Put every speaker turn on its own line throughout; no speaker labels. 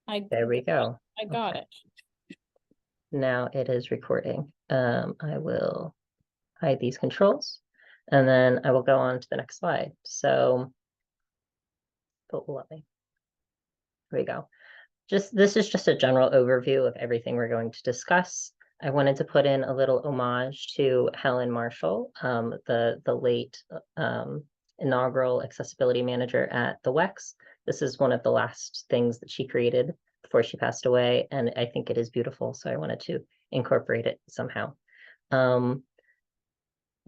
There we go.
I got
Okay.
it.
Now it is recording. I will hide these controls and then I will go on to the next slide. So, let me, here we go. This is just a general overview of everything we're going to discuss. I wanted to put in a little homage to Helen Marshall, the late inaugural accessibility manager at the WEX. This is one of the last things that she created before she passed away, and I think it is beautiful, so I wanted to incorporate it somehow.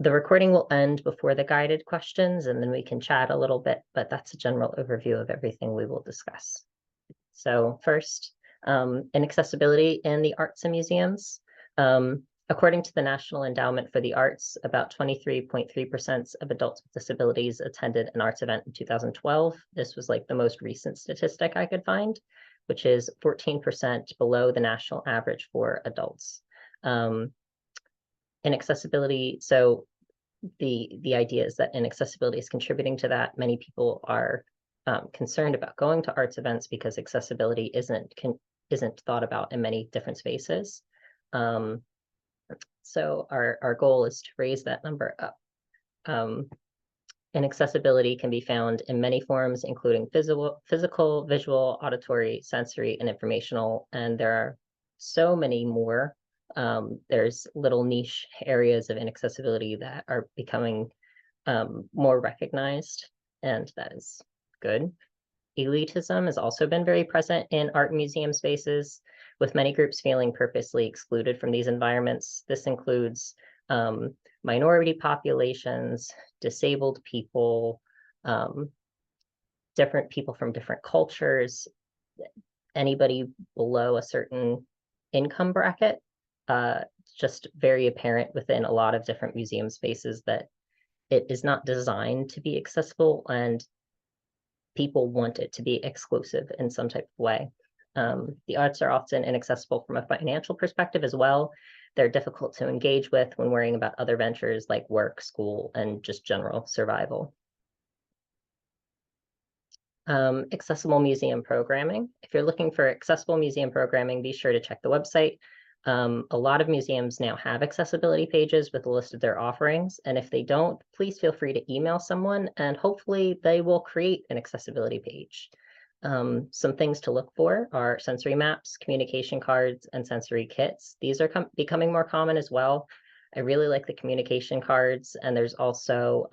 The recording will end before the guided questions, and then we can chat a little bit, but that's a general overview of everything we will discuss. So first, inaccessibility in the arts and museums. According to the National Endowment for the Arts, about 23.3% of adults with disabilities attended an arts event in 2012. This was like the most recent statistic I could find, which is 14% below the national average for adults. Inaccessibility, so the idea is that inaccessibility is contributing to that. Many people are concerned about going to arts events because accessibility isn't thought about in many different spaces. So our goal is to raise that number up. Inaccessibility can be found in many forms, including physical, visual, auditory, sensory, and informational, and there are so many more. There's little niche areas of inaccessibility that are becoming more recognized, and that is good. Elitism has also been very present in art museum spaces, with many groups feeling purposely excluded from these environments. This includes minority populations, disabled people, different people from different cultures, anybody below a certain income bracket. Just very apparent within a lot of different museum spaces that it is not designed to be accessible, and people want it to be exclusive in some type of way. The arts are often inaccessible from a financial perspective as well. They're difficult to engage with when worrying about other ventures like work, school, and just general survival. Accessible museum programming. If you're looking for accessible museum programming, be sure to check the website. A lot of museums now have accessibility pages with a list of their offerings, and if they don't, please feel free to email someone and hopefully they will create an accessibility page. Some things to look for are sensory maps, communication cards, and sensory kits. These are becoming more common as well. I really like the communication cards, and there's also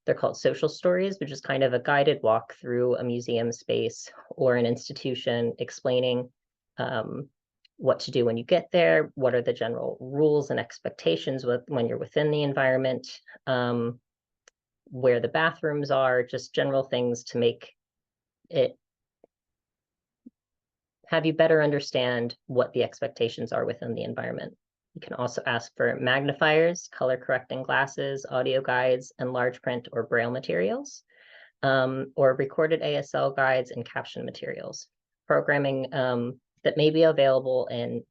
they're called social stories, which is kind of a guided walk through a museum space or an institution, explaining what to do when you get there, what are the general rules and expectations when you're within the environment, where the bathrooms are, just general things to make it have you better understand what the expectations are within the environment. You can also ask for magnifiers, color correcting glasses, audio guides, and large print or braille materials, or recorded ASL guides and caption materials. Programming that may be available in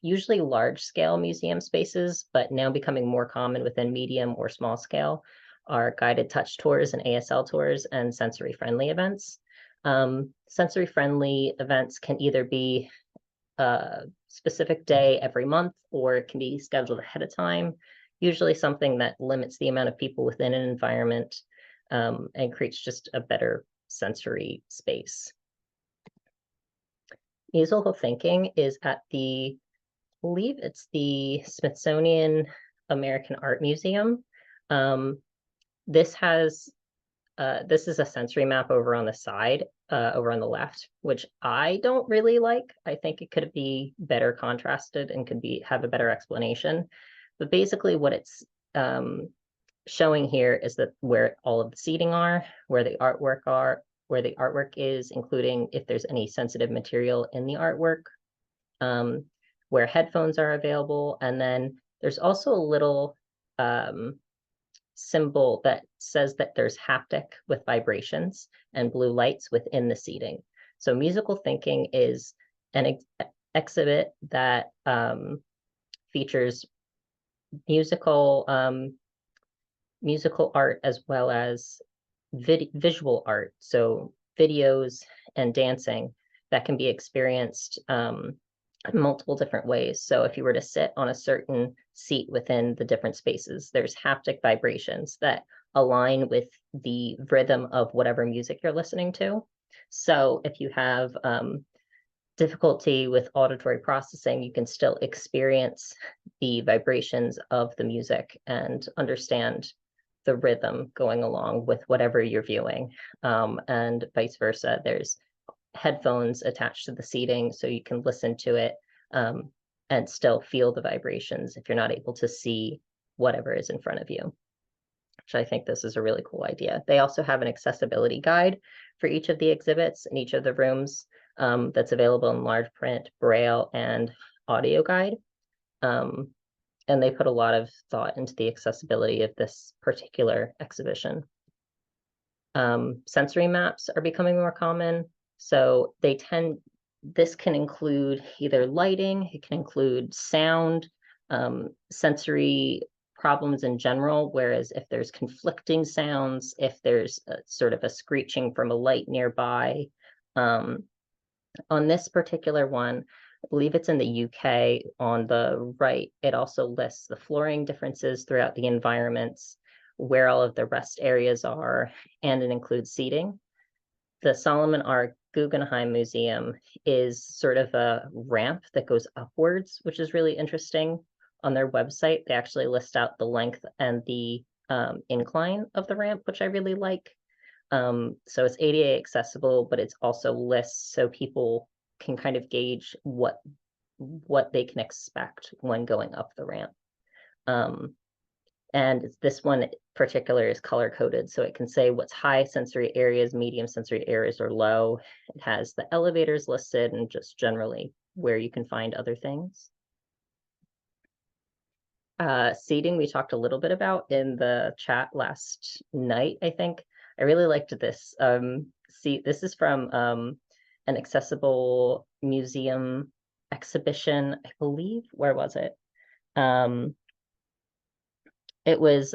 usually large scale museum spaces, but now becoming more common within medium or small scale are guided touch tours and ASL tours and sensory friendly events. Sensory friendly events can either be a specific day every month, or it can be scheduled ahead of time, usually something that limits the amount of people within an environment and creates just a better sensory space. Musical thinking is at I believe it's the Smithsonian American Art Museum. This is a sensory map over on the side, over on the left, which I don't really like. I think it could be better contrasted and could have a better explanation. But basically what it's showing here is that where all of the seating are, where the artwork is, including if there's any sensitive material in the artwork, where headphones are available. And then there's also a little symbol that says that there's haptic with vibrations and blue lights within the seating. So musical thinking is an exhibit that features musical art as well as visual art, so videos and dancing that can be experienced in multiple different ways. So if you were to sit on a certain seat within the different spaces, there's haptic vibrations that align with the rhythm of whatever music you're listening to. So if you have difficulty with auditory processing, you can still experience the vibrations of the music and understand the rhythm going along with whatever you're viewing. And vice versa. There's headphones attached to the seating so you can listen to it and still feel the vibrations if you're not able to see whatever is in front of you, which I think this is a really cool idea. They also have an accessibility guide for each of the exhibits in each of the rooms that's available in large print, braille, and audio guide. And they put a lot of thought into the accessibility of this particular exhibition. Sensory maps are becoming more common. So this can include either lighting, it can include sound, sensory problems in general, whereas if there's conflicting sounds, if there's sort of a screeching from a light nearby. On this particular one, I believe it's in the UK on the right, it also lists the flooring differences throughout the environments, where all of the rest areas are, and it includes seating. The Solomon R. Guggenheim Museum is sort of a ramp that goes upwards, which is really interesting. On their website, they actually list out the length and the incline of the ramp, which I really like. So it's ADA accessible, but it's also lists so people can kind of gauge what they can expect when going up the ramp. And this one in particular is color coded, so it can say what's high sensory areas, medium sensory areas, or low. It has the elevators listed and just generally where you can find other things. Seating, we talked a little bit about in the chat last night, I think. I really liked this. This is from an accessible museum exhibition, I believe. Where was it? It was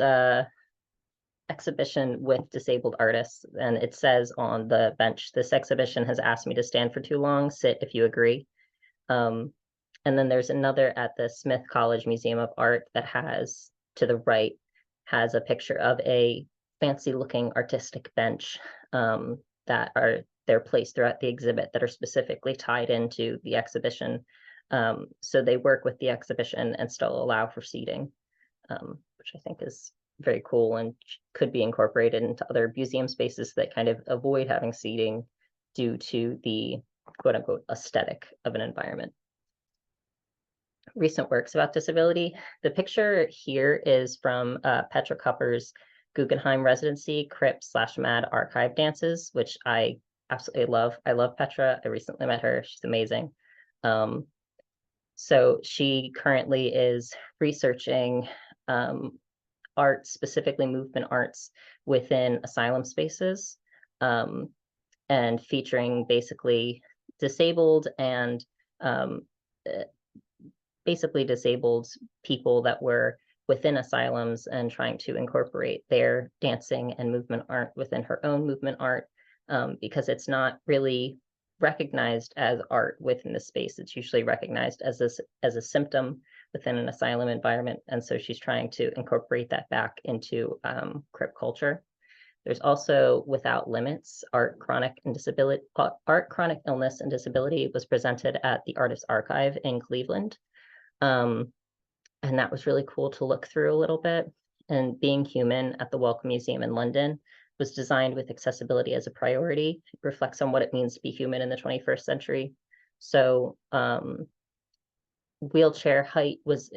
exhibition with disabled artists, and it says on the bench, this exhibition has asked me to stand for too long, sit if you agree. And then there's another at the Smith College Museum of Art that has, to the right, has a picture of a fancy looking artistic bench they're placed throughout the exhibit that are specifically tied into the exhibition. So they work with the exhibition and still allow for seating, which I think is very cool and could be incorporated into other museum spaces that kind of avoid having seating due to the quote unquote aesthetic of an environment. Recent works about disability. The picture here is from Petra Kupper's Guggenheim residency, Crip/Mad Archive Dances, which I absolutely love. I love Petra. I recently met her. She's amazing. So she currently is researching art, specifically movement arts within asylum spaces, and featuring basically disabled and basically disabled people that were within asylums and trying to incorporate their dancing and movement art within her own movement art, because it's not really recognized as art within the space. It's usually recognized as a symptom within an asylum environment. And so she's trying to incorporate that back into Crip culture. There's also Without Limits, Art, Chronic Illness and Disability was presented at the Artists Archive in Cleveland. And that was really cool to look through a little bit. And Being Human at the Welcome Museum in London was designed with accessibility as a priority. It reflects on what it means to be human in the 21st century. So wheelchair height was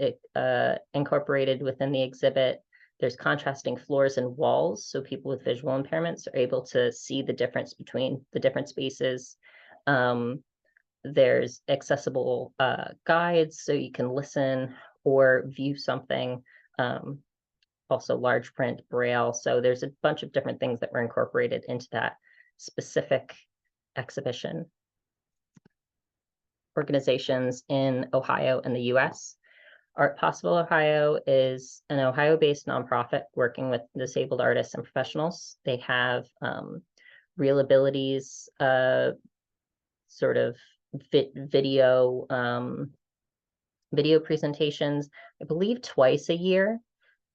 incorporated within the exhibit. There's contrasting floors and walls, so people with visual impairments are able to see the difference between the different spaces. There's accessible guides, so you can listen or view something. Also large print, braille. So there's a bunch of different things that were incorporated into that specific exhibition. Organizations in Ohio and the US. Art Possible Ohio is an Ohio-based nonprofit working with disabled artists and professionals. They have Real Abilities sort of video presentations, I believe twice a year.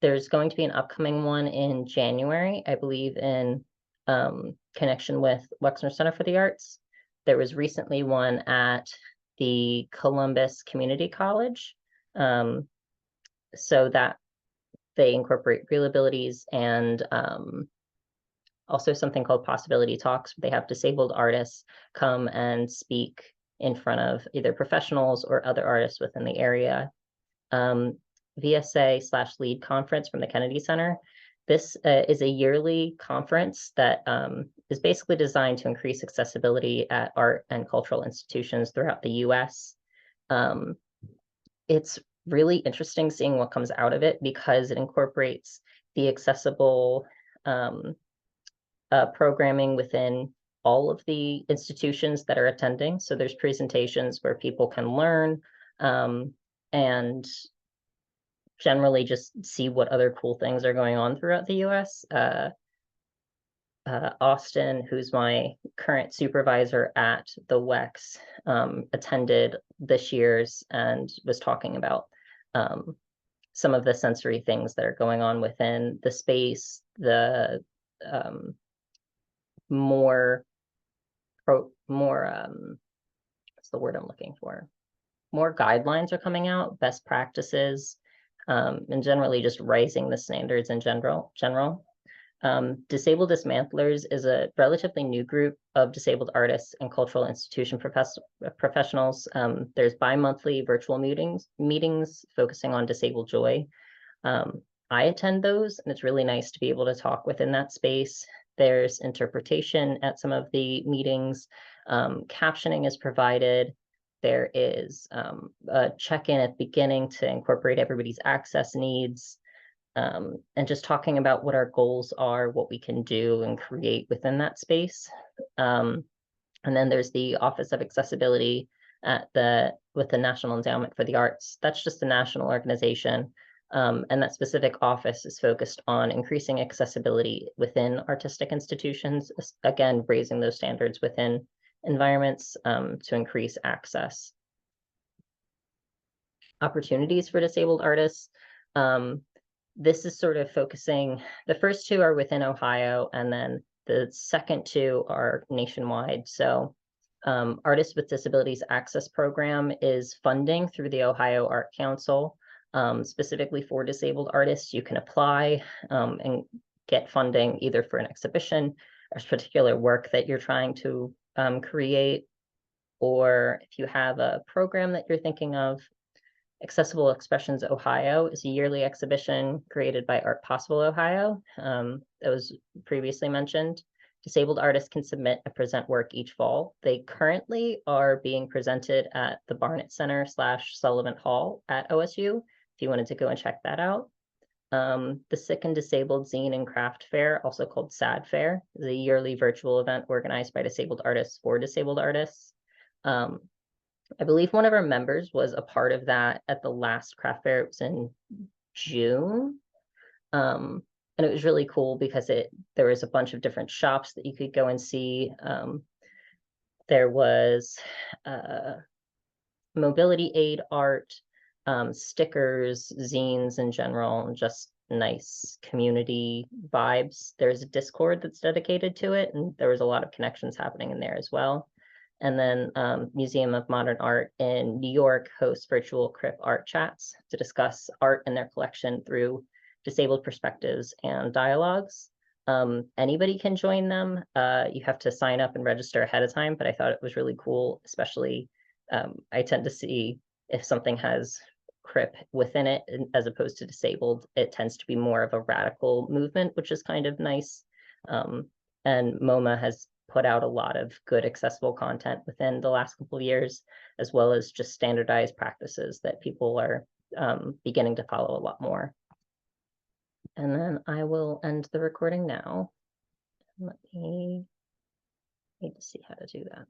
There's going to be an upcoming one in January, I believe, in connection with Wexner Center for the Arts. There was recently one at the Columbus Community College. So that they incorporate real abilities and also something called Possibility Talks. They have disabled artists come and speak in front of either professionals or other artists within the area. VSA/LEAD conference from the Kennedy Center. This is a yearly conference that is basically designed to increase accessibility at art and cultural institutions throughout the US. It's really interesting seeing what comes out of it because it incorporates the accessible programming within all of the institutions that are attending. So there's presentations where people can learn and generally just see what other cool things are going on throughout the US. Austin, who's my current supervisor at the WEX, attended this year's and was talking about some of the sensory things that are going on within the space, the more what's the word I'm looking for? More guidelines are coming out, best practices, and generally just raising the standards in general. Disabled Dismantlers is a relatively new group of disabled artists and cultural institution professionals. There's bi-monthly virtual meetings focusing on disabled joy. I attend those, and it's really nice to be able to talk within that space. There's interpretation at some of the meetings. Captioning is provided. There is a check-in at the beginning to incorporate everybody's access needs, and just talking about what our goals are, what we can do and create within that space. And then there's the Office of Accessibility with the National Endowment for the Arts. That's just a national organization. And that specific office is focused on increasing accessibility within artistic institutions, again, raising those standards within environments to increase access. Opportunities for disabled artists. This is sort of focusing, the first two are within Ohio, and then the second two are nationwide. So Artists with Disabilities Access Program is funding through the Ohio Art Council, specifically for disabled artists. You can apply and get funding either for an exhibition or particular work that you're trying to create, or if you have a program that you're thinking of. Accessible Expressions Ohio is a yearly exhibition created by Art Possible Ohio that was previously mentioned. Disabled artists can submit and present work each fall. They currently are being presented at the Barnett Center / Sullivan Hall at OSU, if you wanted to go and check that out. The Sick and Disabled Zine and Craft Fair, also called SAD Fair, is a yearly virtual event organized by disabled artists for disabled artists. I believe one of our members was a part of that at the last craft fair. It was in June. And it was really cool because there was a bunch of different shops that you could go and see. There was mobility aid art, stickers, zines in general, and just nice community vibes. There's a Discord that's dedicated to it, and there was a lot of connections happening in there as well. And then Museum of Modern Art in New York hosts virtual CRIP art chats to discuss art in their collection through disabled perspectives and dialogues. Anybody can join them. You have to sign up and register ahead of time, but I thought it was really cool, especially I tend to see if something has CRIP within it as opposed to disabled, it tends to be more of a radical movement, which is kind of nice. And MoMA has put out a lot of good accessible content within the last couple of years, as well as just standardized practices that people are beginning to follow a lot more. And then I will end the recording now. Let me need to see how to do that.